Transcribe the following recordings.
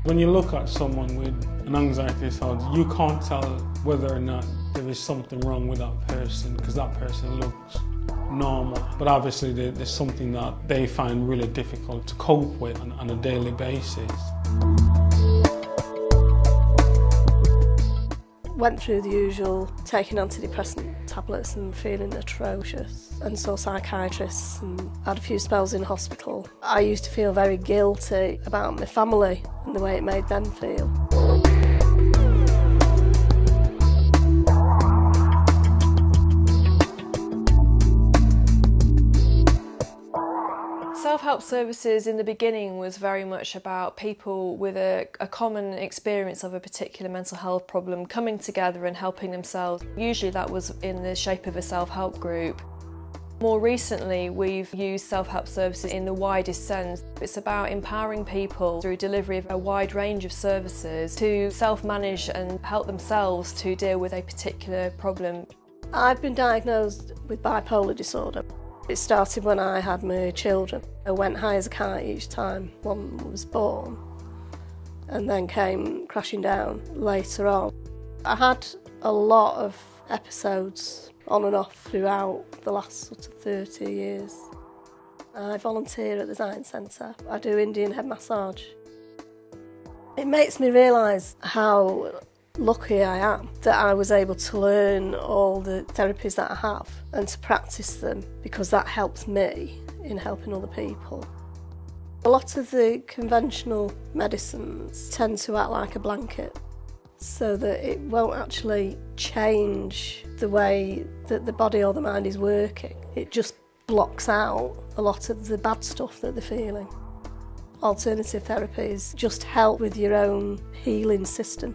When you look at someone with an anxiety disorder, you can't tell whether or not there is something wrong with that person because that person looks normal. But obviously there's something that they find really difficult to cope with on a daily basis. Went through the usual taking antidepressant tablets and feeling atrocious, and saw psychiatrists and had a few spells in hospital. I used to feel very guilty about my family and the way it made them feel. Self-help services in the beginning was very much about people with a common experience of a particular mental health problem coming together and helping themselves. Usually that was in the shape of a self-help group. More recently, we've used self-help services in the widest sense. It's about empowering people through delivery of a wide range of services to self-manage and help themselves to deal with a particular problem. I've been diagnosed with bipolar disorder. It started when I had my children. I went high as a kite each time one was born, and then came crashing down later on. I had a lot of episodes on and off throughout the last sort of 30 years. I volunteer at the Zion Centre. I do Indian head massage. It makes me realise how lucky I am that I was able to learn all the therapies that I have and to practice them, because that helps me in helping other people. A lot of the conventional medicines tend to act like a blanket, so that it won't actually change the way that the body or the mind is working. It just blocks out a lot of the bad stuff that they're feeling. Alternative therapies just help with your own healing system.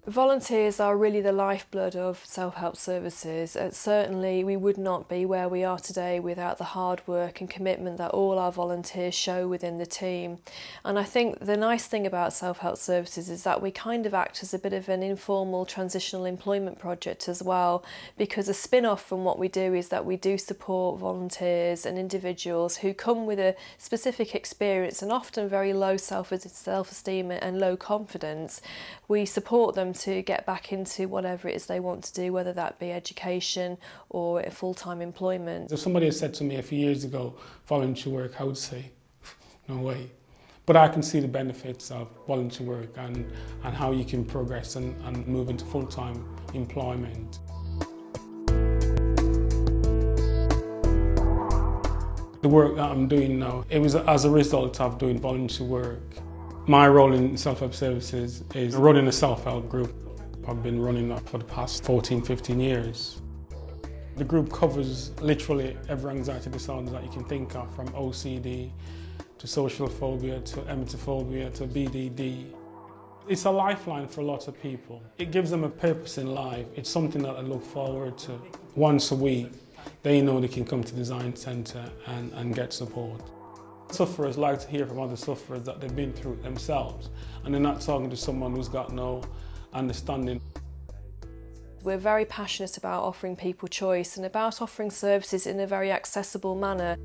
Volunteers are really the lifeblood of self-help services. Certainly we would not be where we are today without the hard work and commitment that all our volunteers show within the team. And I think the nice thing about self-help services is that we kind of act as a bit of an informal transitional employment project as well, because a spin-off from what we do is that we do support volunteers and individuals who come with a specific experience and often very low self-esteem and low confidence. We support them to get back into whatever it is they want to do, whether that be education or full-time employment. If somebody had said to me a few years ago, volunteer work, I would say, no way. But I can see the benefits of volunteer work and how you can progress and move into full-time employment. The work that I'm doing now, it was as a result of doing volunteer work. My role in self-help services is running a self-help group. I've been running that for the past 14, 15 years. The group covers literally every anxiety disorder that you can think of, from OCD to social phobia to emetophobia to BDD. It's a lifeline for lots of people. It gives them a purpose in life. It's something that I look forward to. Once a week, they know they can come to the Zion Centre and get support. Sufferers like to hear from other sufferers that they've been through it themselves, and they're not talking to someone who's got no understanding. We're very passionate about offering people choice and about offering services in a very accessible manner.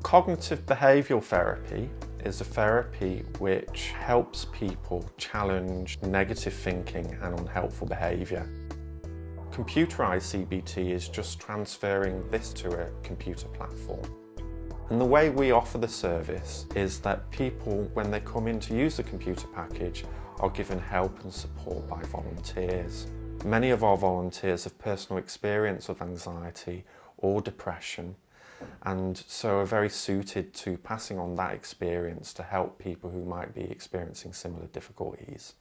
Cognitive behavioural therapy is a therapy which helps people challenge negative thinking and unhelpful behaviour. Computerised CBT is just transferring this to a computer platform. And the way we offer the service is that people, when they come in to use the computer package, are given help and support by volunteers. Many of our volunteers have personal experience of anxiety or depression, and so are very suited to passing on that experience to help people who might be experiencing similar difficulties.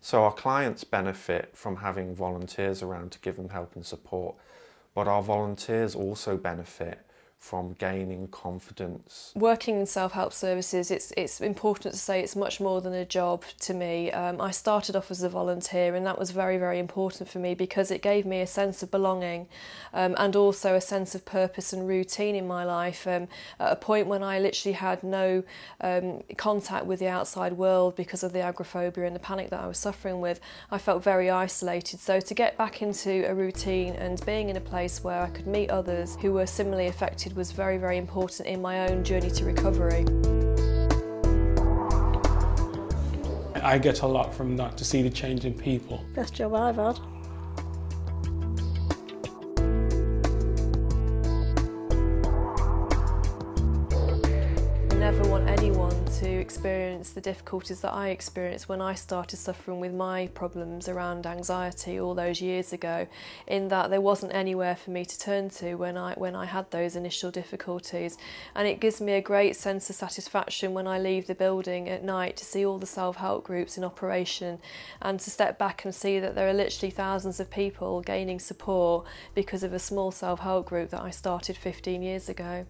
So our clients benefit from having volunteers around to give them help and support, but our volunteers also benefit from gaining confidence. Working in self-help services, it's important to say it's much more than a job to me. I started off as a volunteer, and that was very, very important for me because it gave me a sense of belonging and also a sense of purpose and routine in my life. At a point when I literally had no contact with the outside world because of the agoraphobia and the panic that I was suffering with, I felt very isolated. So to get back into a routine and being in a place where I could meet others who were similarly affected started was very, very important in my own journey to recovery. I get a lot from that, to see the change in people. Best job I've had. I never want anyone to experience the difficulties that I experienced when I started suffering with my problems around anxiety all those years ago, in that there wasn't anywhere for me to turn to when I had those initial difficulties. And it gives me a great sense of satisfaction when I leave the building at night to see all the self-help groups in operation, and to step back and see that there are literally thousands of people gaining support because of a small self-help group that I started 15 years ago.